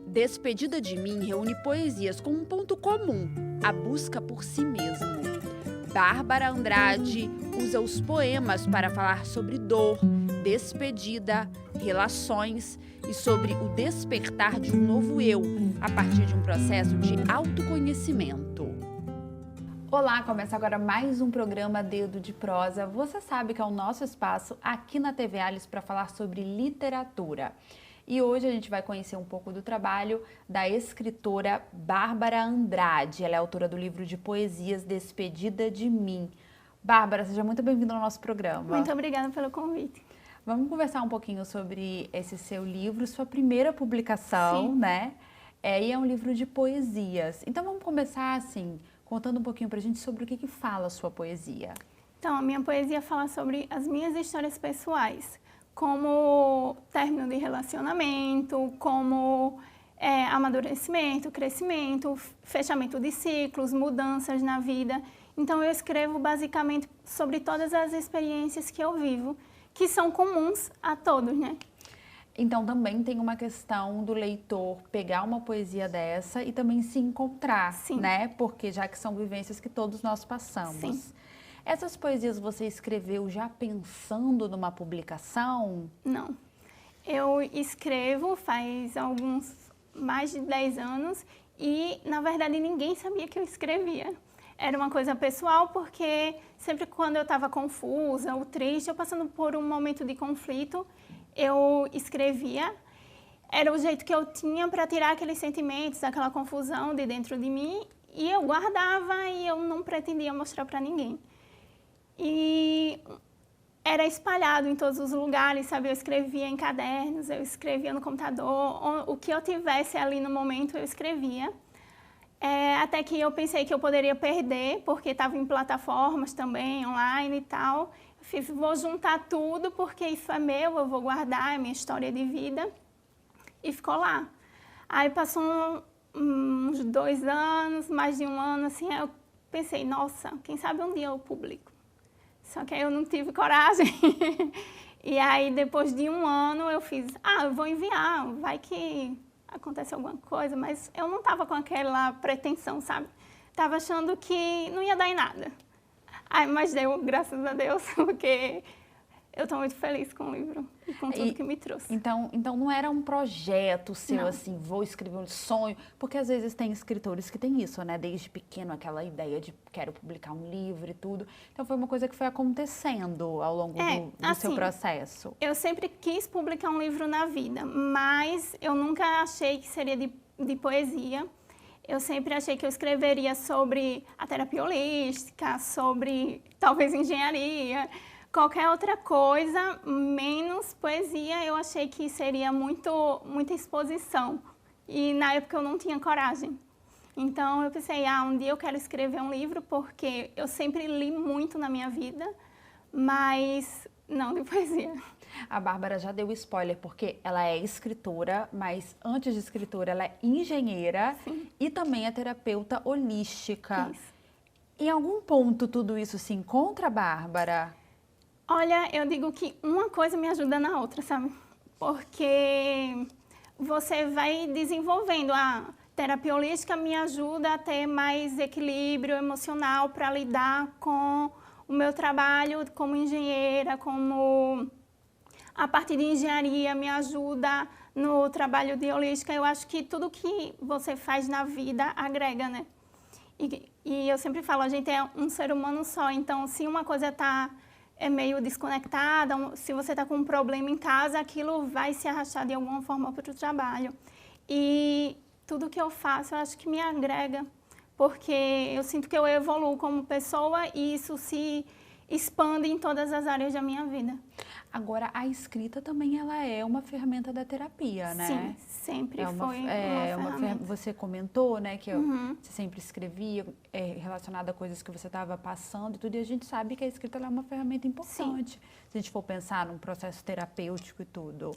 Despedida de Mim reúne poesias com um ponto comum, a busca por si mesmo. Bárbara Andrade usa os poemas para falar sobre dor, despedida, relações e sobre o despertar de um novo eu, a partir de um processo de autoconhecimento. Olá, começa agora mais um programa Dedo de Prosa. Você sabe que é o nosso espaço aqui na TV Alice para falar sobre literatura. E hoje a gente vai conhecer um pouco do trabalho da escritora Bárbara Andrade. Ela é autora do livro de poesias Despedida de Mim. Bárbara, seja muito bem-vinda ao nosso programa. Muito obrigada pelo convite. Vamos conversar um pouquinho sobre esse seu livro, sua primeira publicação, Sim. né? E é um livro de poesias. Então vamos começar assim, contando um pouquinho pra gente sobre o que fala a sua poesia. Então, a minha poesia fala sobre as minhas histórias pessoais, como término de relacionamento, como amadurecimento, crescimento, fechamento de ciclos, mudanças na vida. Então, eu escrevo basicamente sobre todas as experiências que eu vivo, que são comuns a todos, né? Então, também tem uma questão do leitor pegar uma poesia dessa e também se encontrar, Sim. né? Porque já que são vivências que todos nós passamos. Sim. Essas poesias você escreveu já pensando numa publicação? Não. Eu escrevo faz mais de 10 anos e, na verdade, ninguém sabia que eu escrevia. Era uma coisa pessoal porque sempre quando eu estava confusa ou triste, eu passando por um momento de conflito, eu escrevia. Era o jeito que eu tinha para tirar aqueles sentimentos, aquela confusão de dentro de mim, e eu guardava e eu não pretendia mostrar para ninguém. E era espalhado em todos os lugares, sabe? Eu escrevia em cadernos, eu escrevia no computador, o que eu tivesse ali no momento eu escrevia. Até que eu pensei que eu poderia perder, porque estava em plataformas também, online e tal. Eu fiz, vou juntar tudo, porque isso é meu, eu vou guardar, é minha história de vida. E ficou lá. Aí passou uns 2 anos, mais de 1 ano, assim, eu pensei, nossa, quem sabe um dia eu publico. Só que aí eu não tive coragem. E aí, depois de 1 ano, eu fiz, eu vou enviar, vai que acontece alguma coisa. Mas eu não estava com aquela pretensão, sabe? Estava achando que não ia dar em nada. Mas deu, graças a Deus, porque eu estou muito feliz com o livro e com tudo que me trouxe. Então não era um projeto seu, Não. assim, vou escrever um sonho, porque às vezes tem escritores que têm isso, né? Desde pequeno, aquela ideia de quero publicar um livro e tudo. Então foi uma coisa que foi acontecendo ao longo do seu processo. Eu sempre quis publicar um livro na vida, mas eu nunca achei que seria de poesia. Eu sempre achei que eu escreveria sobre a terapia holística, sobre talvez engenharia, qualquer outra coisa, menos poesia. Eu achei que seria muita exposição e na época eu não tinha coragem. Então eu pensei, um dia eu quero escrever um livro porque eu sempre li muito na minha vida, mas não de poesia. A Bárbara já deu spoiler, porque ela é escritora, mas antes de escritora ela é engenheira. Sim. E também é terapeuta holística. Isso. Em algum ponto tudo isso se encontra, Bárbara? Olha, eu digo que uma coisa me ajuda na outra, sabe? Porque você vai desenvolvendo. A terapia holística me ajuda a ter mais equilíbrio emocional para lidar com o meu trabalho como engenheira, como a parte de engenharia me ajuda no trabalho de holística. Eu acho que tudo que você faz na vida agrega, né? E eu sempre falo, a gente é um ser humano só, então se uma coisa é meio desconectada, se você está com um problema em casa, aquilo vai se arrastar de alguma forma para o trabalho. E tudo que eu faço, eu acho que me agrega, porque eu sinto que eu evoluo como pessoa e isso se expande em todas as áreas da minha vida. Agora, a escrita também ela é uma ferramenta da terapia, né? Sim, sempre foi uma ferramenta. Você comentou, né, que você sempre escrevia relacionada a coisas que você estava passando e tudo, e a gente sabe que a escrita ela é uma ferramenta importante. Sim. Se a gente for pensar num processo terapêutico e tudo.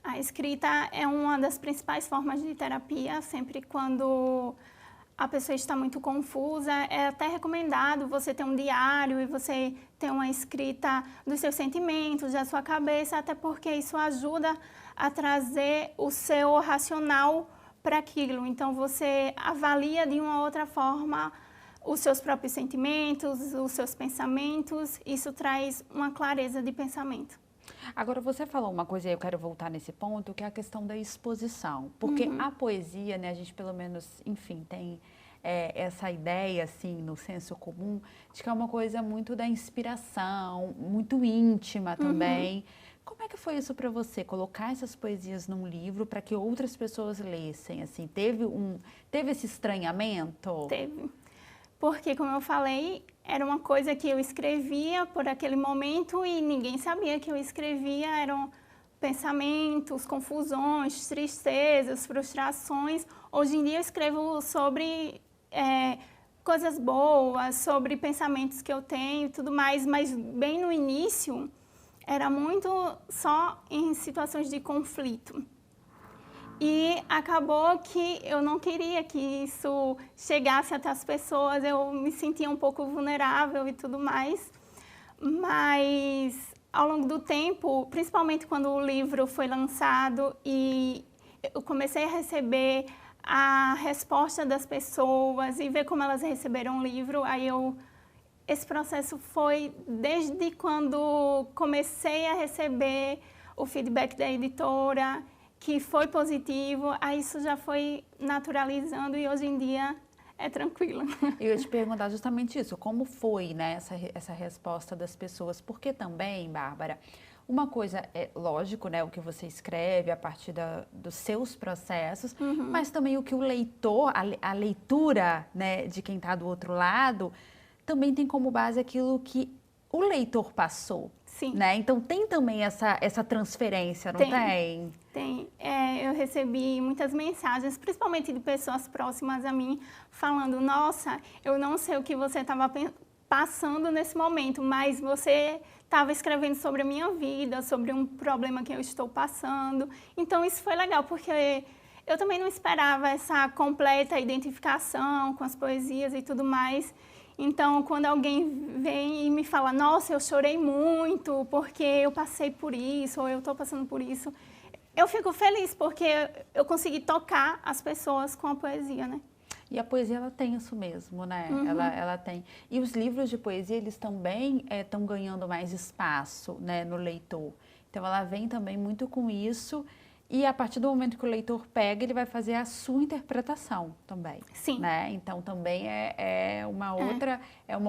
A escrita é uma das principais formas de terapia, sempre quando a pessoa está muito confusa, é até recomendado você ter um diário e você ter uma escrita dos seus sentimentos, da sua cabeça, até porque isso ajuda a trazer o seu racional para aquilo. Então, você avalia de uma outra forma os seus próprios sentimentos, os seus pensamentos. Isso traz uma clareza de pensamento. Agora, você falou uma coisa, e eu quero voltar nesse ponto, que é a questão da exposição. Porque a poesia, né, a gente pelo menos, enfim, tem essa ideia, assim, no senso comum, de que é uma coisa muito da inspiração, muito íntima também. Como é que foi isso para você, colocar essas poesias num livro para que outras pessoas lessem, assim? Teve esse estranhamento? Teve. Porque, como eu falei, era uma coisa que eu escrevia por aquele momento e ninguém sabia que eu escrevia. Eram pensamentos, confusões, tristezas, frustrações. Hoje em dia eu escrevo sobre coisas boas, sobre pensamentos que eu tenho e tudo mais, mas bem no início era muito só em situações de conflito. E acabou que eu não queria que isso chegasse até as pessoas, eu me sentia um pouco vulnerável e tudo mais. Mas ao longo do tempo, principalmente quando o livro foi lançado e eu comecei a receber a resposta das pessoas e ver como elas receberam o livro, esse processo foi desde quando comecei a receber o feedback da editora, que foi positivo, aí isso já foi naturalizando e hoje em dia é tranquilo. Eu ia te perguntar justamente isso, como foi, né, essa resposta das pessoas? Porque também, Bárbara, uma coisa é lógico, né, o que você escreve a partir dos seus processos, mas também o que o leitor, a leitura, né, de quem está do outro lado, também tem como base aquilo que o leitor passou. Sim. Né? Então tem também essa transferência, não tem? Tem. Eu recebi muitas mensagens, principalmente de pessoas próximas a mim, falando: nossa, eu não sei o que você estava passando nesse momento, mas você estava escrevendo sobre a minha vida, sobre um problema que eu estou passando. Então isso foi legal, porque eu também não esperava essa completa identificação com as poesias e tudo mais. Então, quando alguém vem e me fala: nossa, eu chorei muito porque eu passei por isso, ou eu estou passando por isso, eu fico feliz porque eu consegui tocar as pessoas com a poesia, né? E a poesia, ela tem isso mesmo, né? Ela tem. E os livros de poesia, eles também estão ganhando mais espaço, né, no leitor. Então, ela vem também muito com isso. E a partir do momento que o leitor pega, ele vai fazer a sua interpretação também. Sim. Né? Então também é uma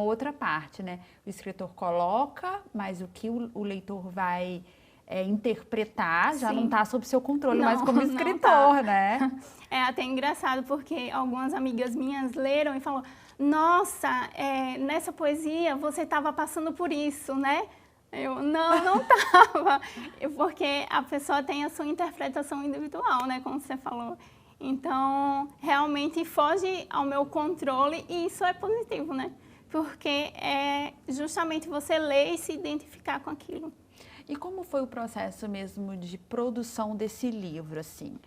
outra parte, né? O escritor coloca, mas o que o leitor vai interpretar já não está sob seu controle, mas como escritor, né? É até engraçado porque algumas amigas minhas leram e falaram: nossa, nessa poesia você estava passando por isso, né? Eu não estava, porque a pessoa tem a sua interpretação individual, né, como você falou. Então, realmente foge ao meu controle e isso é positivo, né? Porque é justamente você ler e se identificar com aquilo. E como foi o processo mesmo de produção desse livro, assim?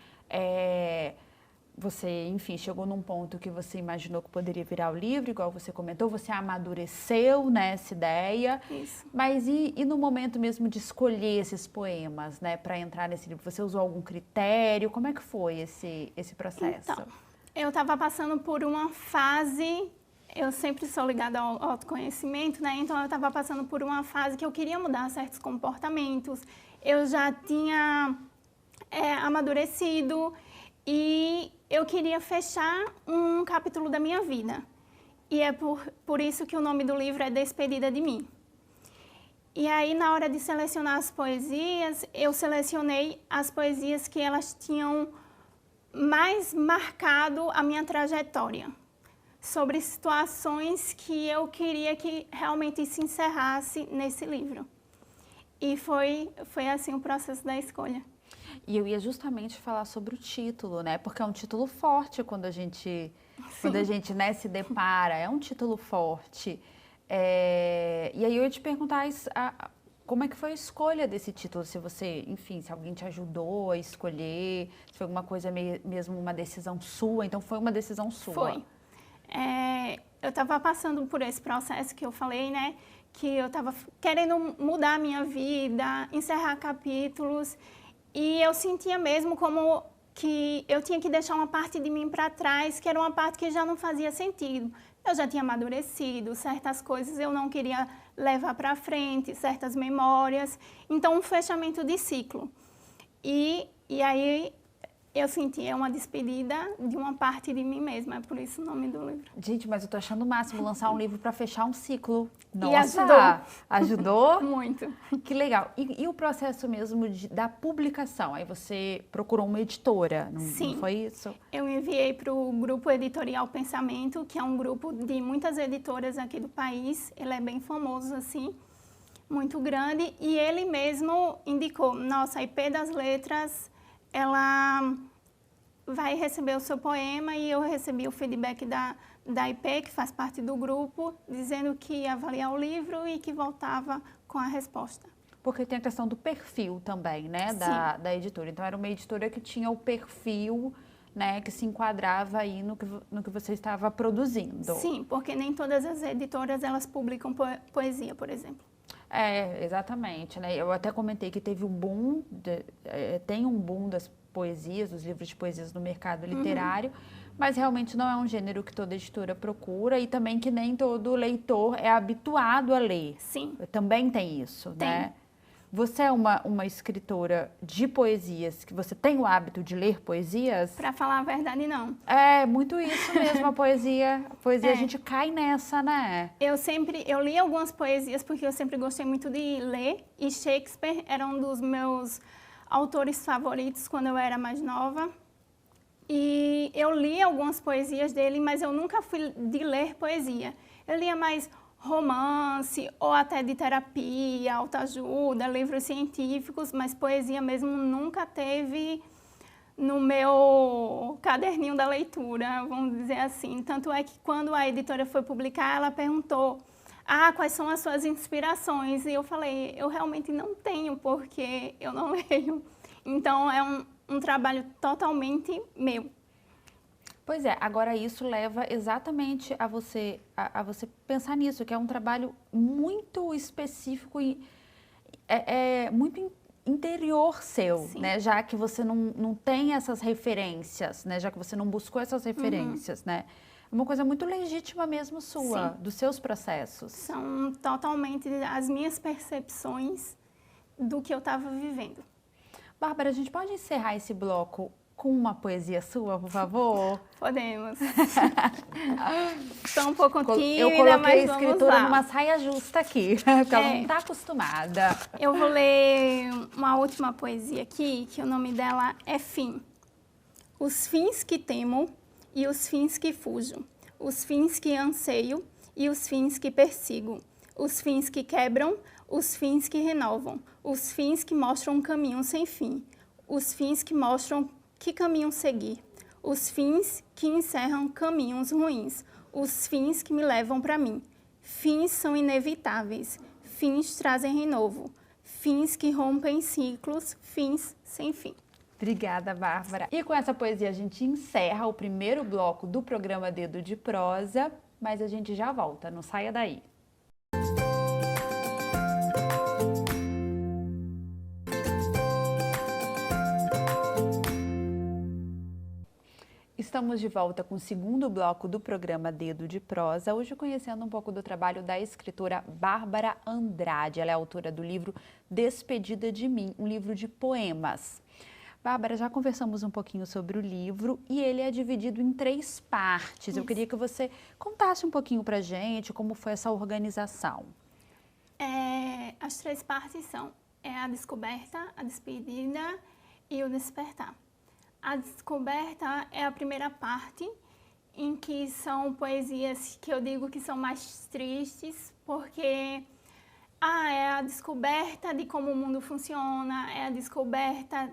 Você, enfim, chegou num ponto que você imaginou que poderia virar o livro, igual você comentou, você amadureceu nessa ideia. Isso. Mas e no momento mesmo de escolher esses poemas, né, para entrar nesse livro? Você usou algum critério? Como é que foi esse processo? Então, eu estava passando por uma fase, eu sempre sou ligada ao autoconhecimento, né? Então eu estava passando por uma fase que eu queria mudar certos comportamentos, eu já tinha amadurecido e eu queria fechar um capítulo da minha vida. E é por isso que o nome do livro é Despedida de Mim. E aí, na hora de selecionar as poesias, eu selecionei as poesias que elas tinham mais marcado a minha trajetória, sobre situações que eu queria que realmente se encerrasse nesse livro. E foi assim o processo da escolha. E eu ia justamente falar sobre o título, né? Porque é um título forte quando a gente né, se depara, é um título forte. E aí eu ia te perguntar como é que foi a escolha desse título, se você, enfim, se alguém te ajudou a escolher, se foi alguma coisa mesmo uma decisão sua, então foi uma decisão sua. Foi. Eu estava passando por esse processo que eu falei, né? Que eu estava querendo mudar a minha vida, encerrar capítulos. E eu sentia mesmo como que eu tinha que deixar uma parte de mim para trás, que era uma parte que já não fazia sentido. Eu já tinha amadurecido, certas coisas eu não queria levar para frente, certas memórias. Então, um fechamento de ciclo. E aí eu senti uma despedida de uma parte de mim mesma, é por isso o nome do livro. Gente, mas eu tô achando o máximo lançar um livro para fechar um ciclo. E ajudou. Ajudou? Muito. Que legal. E o processo mesmo da publicação? Aí você procurou uma editora, não foi isso? Eu enviei para o Grupo Editorial Pensamento, que é um grupo de muitas editoras aqui do país. Ele é bem famoso, assim, muito grande. E ele mesmo indicou, nossa, a IP das Letras, ela vai receber o seu poema, e eu recebi o feedback da IP, que faz parte do grupo, dizendo que ia avaliar o livro e que voltava com a resposta. Porque tem a questão do perfil também, né, da editora. Então, era uma editora que tinha o perfil, né, que se enquadrava aí no que você estava produzindo. Sim, porque nem todas as editoras, elas publicam poesia, por exemplo. Exatamente, né? Eu até comentei que teve um boom, tem um boom das poesias, dos livros de poesias no mercado literário, mas realmente não é um gênero que toda editora procura, e também que nem todo leitor é habituado a ler. Sim. Também tem isso, né? Você é uma escritora de poesias, que você tem o hábito de ler poesias? Para falar a verdade, não. É, muito isso mesmo, a poesia. A gente cai nessa, né? Eu li algumas poesias porque eu sempre gostei muito de ler, e Shakespeare era um dos meus autores favoritos quando eu era mais nova. E eu li algumas poesias dele, mas eu nunca fui de ler poesia. Eu lia mais romance, ou até de terapia, autoajuda, livros científicos, mas poesia mesmo nunca teve no meu caderninho da leitura, vamos dizer assim. Tanto é que quando a editora foi publicar, ela perguntou, quais são as suas inspirações? E eu falei, eu realmente não tenho, porque eu não leio. Então, é um trabalho totalmente meu. Pois é, agora isso leva exatamente a você pensar nisso, que é um trabalho muito específico e muito interior seu, né? Já que você não tem essas referências, né? Já que você não buscou essas referências, né? É uma coisa muito legítima mesmo sua, dos seus processos. São totalmente as minhas percepções do que eu estava vivendo. Bárbara, a gente pode encerrar esse bloco com uma poesia sua, por favor? Podemos. Estou um pouco tímida, eu coloquei mas a escritura numa saia justa aqui, porque ela não está acostumada. Eu vou ler uma última poesia aqui, que o nome dela é Fim. Os fins que temo e os fins que fujo, os fins que anseio e os fins que persigo, os fins que quebram, os fins que renovam, os fins que mostram um caminho sem fim, os fins que mostram que caminho seguir, os fins que encerram caminhos ruins, os fins que me levam para mim. Fins são inevitáveis, fins trazem renovo, fins que rompem ciclos, fins sem fim. Obrigada, Bárbara. E com essa poesia a gente encerra o primeiro bloco do programa Dedo de Prosa, mas a gente já volta, não saia daí. Estamos de volta com o segundo bloco do programa Dedo de Prosa, hoje conhecendo um pouco do trabalho da escritora Bárbara Andrade. Ela é autora do livro Despedida de Mim, um livro de poemas. Bárbara, já conversamos um pouquinho sobre o livro e ele é dividido em 3 partes. Isso. Eu queria que você contasse um pouquinho pra gente como foi essa organização. As 3 partes são a descoberta, a despedida e o despertar. A descoberta é a primeira parte, em que são poesias que eu digo que são mais tristes, porque é a descoberta de como o mundo funciona, é a descoberta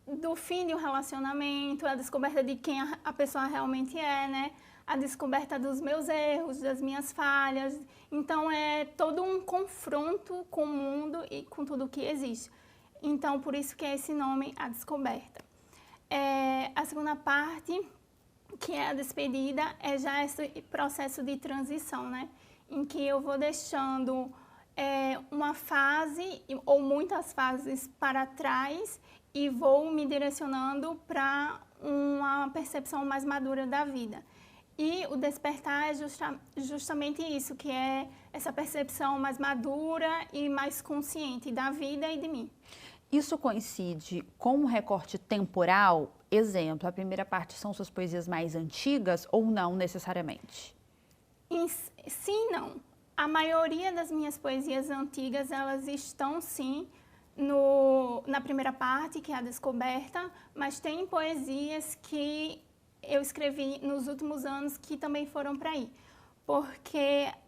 do fim de um relacionamento, é a descoberta de quem a pessoa realmente é, né? A descoberta dos meus erros, das minhas falhas. Então, é todo um confronto com o mundo e com tudo que existe. Então, por isso que é esse nome, A Descoberta. A segunda parte, que é a despedida, é já esse processo de transição, né? Em que eu vou deixando uma fase ou muitas fases para trás e vou me direcionando para uma percepção mais madura da vida. E o despertar é justamente isso, que é essa percepção mais madura e mais consciente da vida e de mim. Isso coincide com um recorte temporal? Exemplo, a primeira parte são suas poesias mais antigas ou não necessariamente? Sim e não. A maioria das minhas poesias antigas, elas estão sim na primeira parte, que é a descoberta, mas tem poesias que eu escrevi nos últimos anos que também foram para aí.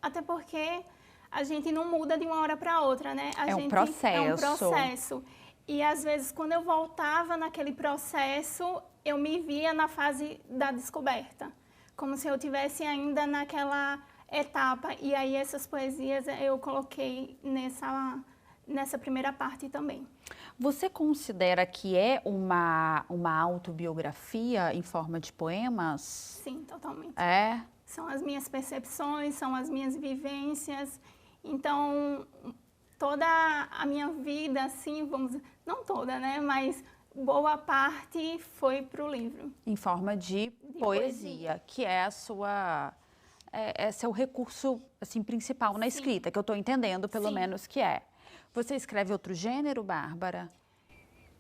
Até porque a gente não muda de uma hora para outra, né? É um processo. E às vezes, quando eu voltava naquele processo, eu me via na fase da descoberta, como se eu tivesse ainda naquela etapa. E aí essas poesias eu coloquei nessa primeira parte também. Você considera que é uma autobiografia em forma de poemas? Sim, totalmente. É? São as minhas percepções, são as minhas vivências. Então, toda a minha vida, assim, não toda, né? Mas boa parte foi para o livro. Em forma de poesia, que é a sua... esse é o recurso, assim, principal na escrita, que eu estou entendendo, pelo menos, que é. Você escreve outro gênero, Bárbara?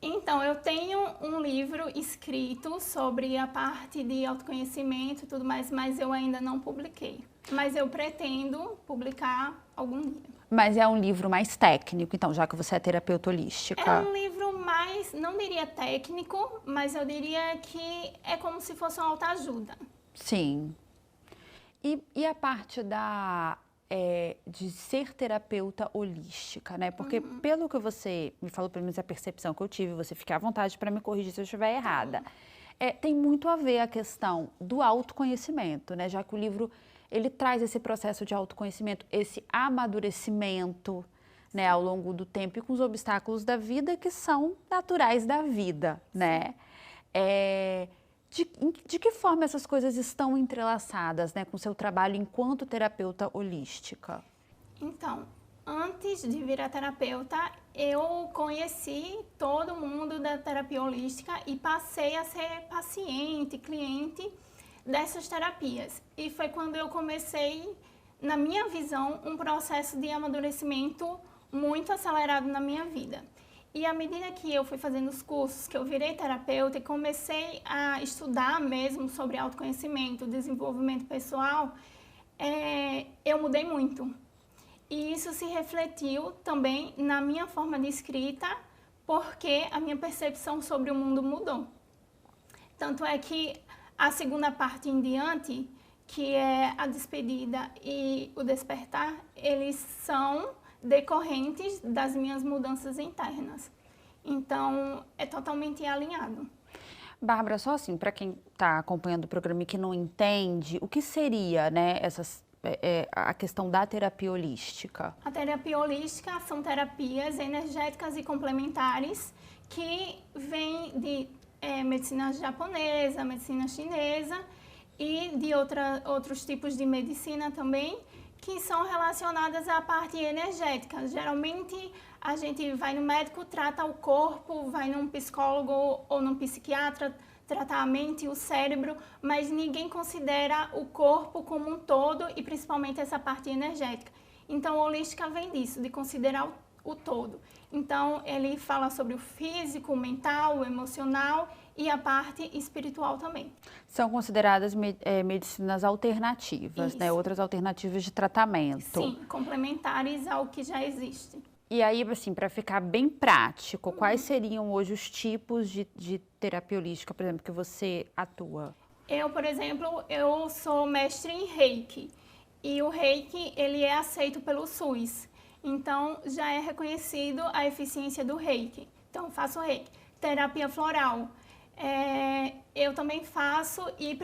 Então, eu tenho um livro escrito sobre a parte de autoconhecimento e tudo mais, mas eu ainda não publiquei. Mas eu pretendo publicar algum dia. Mas é um livro mais técnico, então, já que você é terapeuta holística? É um livro mais, não diria técnico, mas eu diria que é como se fosse uma autoajuda. Sim. E a parte de ser terapeuta holística, né? Porque pelo que você me falou, pelo menos a percepção que eu tive, você fica à vontade para me corrigir se eu estiver errada. Tem muito a ver a questão do autoconhecimento, né? Já que o livro, ele traz esse processo de autoconhecimento, esse amadurecimento, né? Ao longo do tempo e com os obstáculos da vida que são naturais da vida, né? De que forma essas coisas estão entrelaçadas, né, com o seu trabalho enquanto terapeuta holística? Então, antes de virar terapeuta, eu conheci todo mundo da terapia holística e passei a ser paciente, cliente dessas terapias. E foi quando eu comecei, na minha visão, um processo de amadurecimento muito acelerado na minha vida. E à medida que eu fui fazendo os cursos, que eu virei terapeuta e comecei a estudar mesmo sobre autoconhecimento, desenvolvimento pessoal, eu mudei muito. E isso se refletiu também na minha forma de escrita, porque a minha percepção sobre o mundo mudou. Tanto é que a segunda parte em diante, que é a despedida e o despertar, eles são decorrentes das minhas mudanças internas. Então, é totalmente alinhado. Bárbara, só assim, para quem está acompanhando o programa e que não entende, o que seria, né, a questão da terapia holística? A terapia holística são terapias energéticas e complementares que vêm de medicina japonesa, medicina chinesa e de outros tipos de medicina também, que são relacionadas à parte energética. Geralmente, a gente vai no médico, trata o corpo, vai num psicólogo ou num psiquiatra, trata a mente e o cérebro, mas ninguém considera o corpo como um todo e principalmente essa parte energética. Então, a holística vem disso, de considerar o todo. Então, ele fala sobre o físico, o mental, o emocional e a parte espiritual também. São consideradas medicinas alternativas, né? Outras alternativas de tratamento. Sim, complementares ao que já existe. E aí, assim, para ficar bem prático, quais seriam hoje os tipos de terapia holística, por exemplo, que você atua? Eu, por exemplo, eu sou mestre em Reiki. E o Reiki, ele é aceito pelo SUS. Então, já é reconhecido a eficiência do Reiki. Então, eu faço Reiki. Terapia floral. Eu também faço e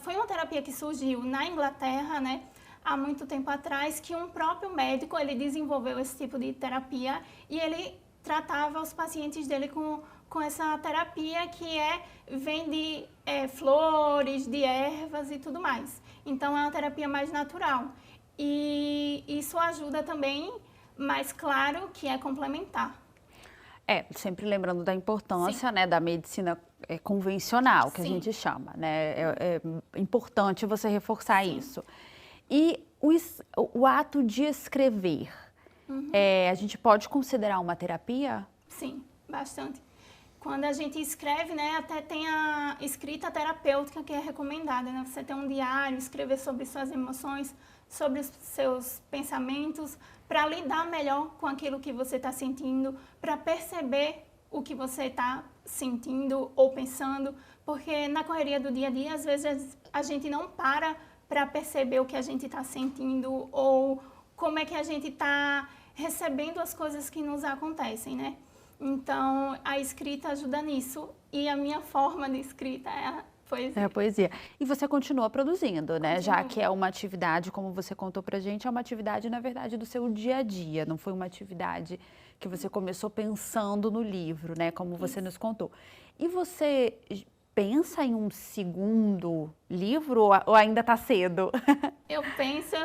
foi uma terapia que surgiu na Inglaterra, né, há muito tempo atrás, que um próprio médico ele desenvolveu esse tipo de terapia e ele tratava os pacientes dele com essa terapia que vem de flores, de ervas e tudo mais. Então é uma terapia mais natural e isso ajuda também, mas claro que é complementar. Sempre lembrando da importância, né, da medicina convencional, que a gente chama, né? É importante você reforçar isso. E o ato de escrever, a gente pode considerar uma terapia? Sim, bastante. Quando a gente escreve, né, até tem a escrita terapêutica que é recomendada, né? Você ter um diário, escrever sobre suas emoções, sobre os seus pensamentos, para lidar melhor com aquilo que você está sentindo, para perceber o que você está sentindo ou pensando, porque na correria do dia a dia, às vezes a gente não para perceber o que a gente está sentindo ou como é que a gente está recebendo as coisas que nos acontecem, né? Então, a escrita ajuda nisso e a minha forma de escrita é a poesia. É a poesia. E você continua produzindo, né? Já que é uma atividade, como você contou pra gente, é uma atividade, na verdade, do seu dia a dia. Não foi uma atividade que você começou pensando no livro, né? Como você nos contou. E você pensa em um segundo livro ou ainda tá cedo? Eu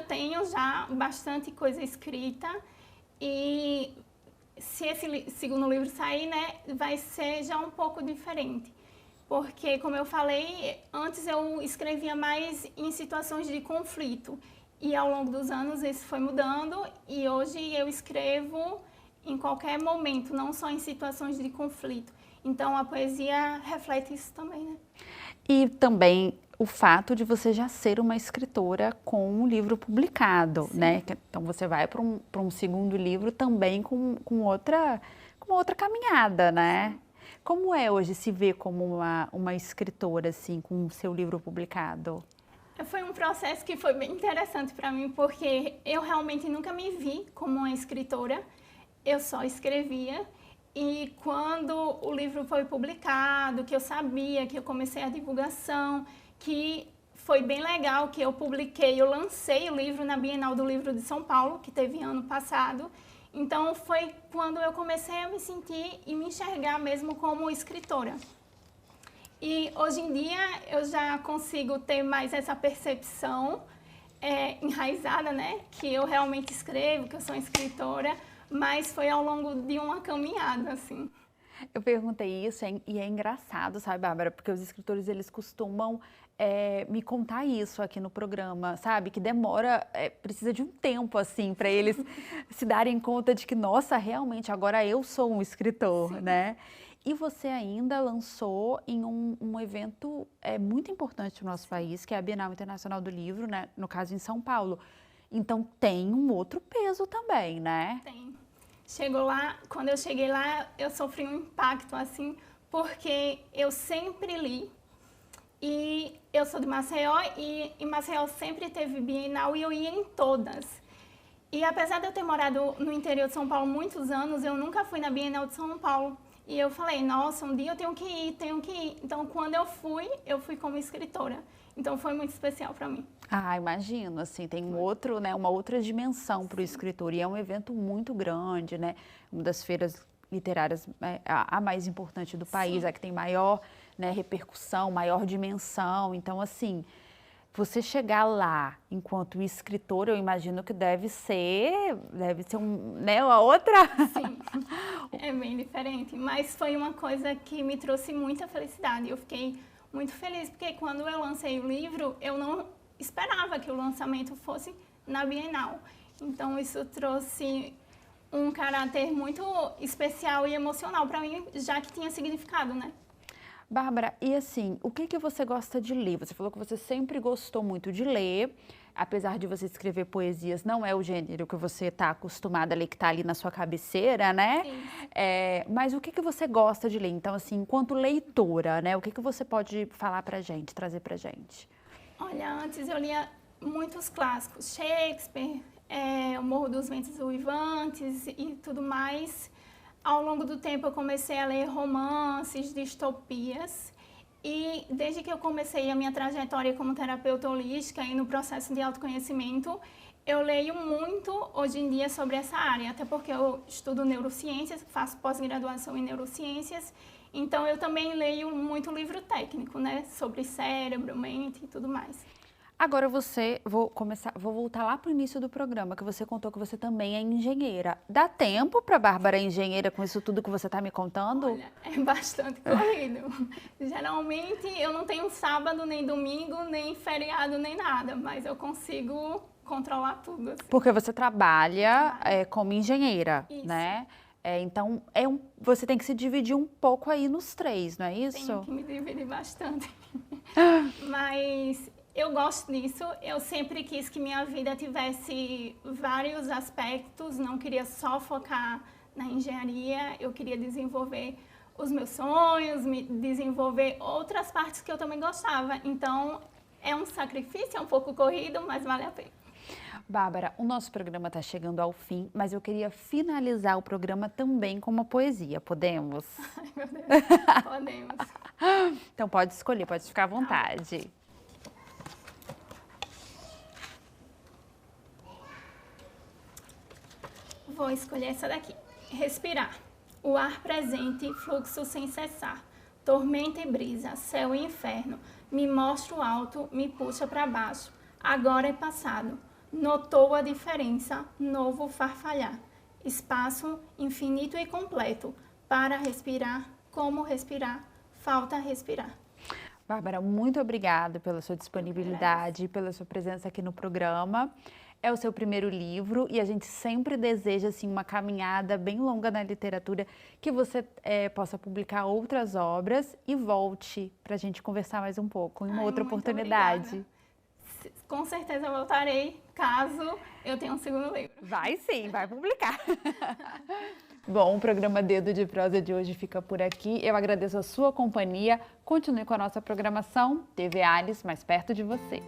tenho já bastante coisa escrita e se esse segundo livro sair, né, vai ser já um pouco diferente. Porque, como eu falei, antes eu escrevia mais em situações de conflito. E ao longo dos anos isso foi mudando e hoje eu escrevo em qualquer momento, não só em situações de conflito. Então a poesia reflete isso também, né? E também o fato de você já ser uma escritora com um livro publicado, né? Então você vai para um segundo livro também com outra caminhada, né? Sim. Como é hoje se ver como uma escritora, assim, com o seu livro publicado? Foi um processo que foi bem interessante para mim, porque eu realmente nunca me vi como uma escritora, eu só escrevia. E quando o livro foi publicado, que eu sabia, que eu comecei a divulgação, que foi bem legal, que eu lancei o livro na Bienal do Livro de São Paulo, que teve ano passado. Então foi quando eu comecei a me sentir e me enxergar mesmo como escritora. E hoje em dia eu já consigo ter mais essa percepção enraizada, né? Que eu realmente escrevo, que eu sou escritora, mas foi ao longo de uma caminhada, assim. Eu perguntei isso e é engraçado, sabe, Bárbara? Porque os escritores, eles costumam me contar isso aqui no programa, sabe? Que demora, precisa de um tempo, assim, para eles se darem conta de que, nossa, realmente, agora eu sou um escritor, sim, né? E você ainda lançou em um evento muito importante no nosso país, que é a Bienal Internacional do Livro, né? No caso, em São Paulo. Então, tem um outro peso também, né? Tem. Quando eu cheguei lá, eu sofri um impacto, assim, porque eu sempre li. E eu sou de Maceió e em Maceió sempre teve Bienal e eu ia em todas. E apesar de eu ter morado no interior de São Paulo muitos anos, eu nunca fui na Bienal de São Paulo. E eu falei, nossa, um dia eu tenho que ir. Então, quando eu fui como escritora. Então, foi muito especial para mim. Ah, imagino, assim, tem uma outra dimensão para o escritor. E é um evento muito grande, né? Uma das feiras literárias, a mais importante do país, sim, a que tem maior, né, repercussão, maior dimensão. Então, assim, você chegar lá enquanto escritor, eu imagino que deve ser uma outra... Sim, é bem diferente, mas foi uma coisa que me trouxe muita felicidade. Eu fiquei muito feliz, porque quando eu lancei o livro, eu não esperava que o lançamento fosse na Bienal. Então, isso trouxe um caráter muito especial e emocional para mim, já que tinha significado, né? Bárbara, e assim, o que você gosta de ler? Você falou que você sempre gostou muito de ler, apesar de você escrever poesias, não é o gênero que você está acostumada a ler, que está ali na sua cabeceira, né? Sim. Mas o que você gosta de ler? Então, assim, enquanto leitora, né? O que você pode falar pra gente, trazer pra gente? Olha, antes eu lia muitos clássicos, Shakespeare, O Morro dos Ventos Uivantes e tudo mais. Ao longo do tempo eu comecei a ler romances, distopias e desde que eu comecei a minha trajetória como terapeuta holística e no processo de autoconhecimento, eu leio muito hoje em dia sobre essa área, até porque eu estudo neurociências, faço pós-graduação em neurociências, então eu também leio muito livro técnico, né, sobre cérebro, mente e tudo mais. Agora vou voltar lá para o início do programa, que você contou que você também é engenheira. Dá tempo para a Bárbara engenheira com isso tudo que você está me contando? Olha, é bastante corrido. Geralmente eu não tenho sábado, nem domingo, nem feriado, nem nada, mas eu consigo controlar tudo. Assim. Porque você trabalha como engenheira, Isso. né? Então, você tem que se dividir um pouco aí nos 3, não é isso? Tenho que me dividir bastante. Mas eu gosto disso. Eu sempre quis que minha vida tivesse vários aspectos. Não queria só focar na engenharia. Eu queria desenvolver os meus sonhos, me desenvolver outras partes que eu também gostava. Então, é um sacrifício, é um pouco corrido, mas vale a pena. Bárbara, o nosso programa está chegando ao fim, mas eu queria finalizar o programa também com uma poesia. Podemos? Ai, meu Deus. Podemos. Então pode escolher, pode ficar à vontade. Vou escolher essa daqui. Respirar. O ar presente, fluxo sem cessar. Tormenta e brisa, céu e inferno. Me mostra o alto, me puxa para baixo. Agora é passado. Notou a diferença, novo farfalhar. Espaço infinito e completo. Para respirar, como respirar, falta respirar. Bárbara, muito obrigada pela sua disponibilidade, pela sua presença aqui no programa. É o seu primeiro livro e a gente sempre deseja assim, uma caminhada bem longa na literatura, que você possa publicar outras obras e volte para a gente conversar mais um pouco em uma outra oportunidade. Obrigada. Com certeza voltarei, caso eu tenha um segundo livro. Vai sim, vai publicar. Bom, o programa Dedo de Prosa de hoje fica por aqui. Eu agradeço a sua companhia. Continue com a nossa programação. TV Alice, mais perto de você.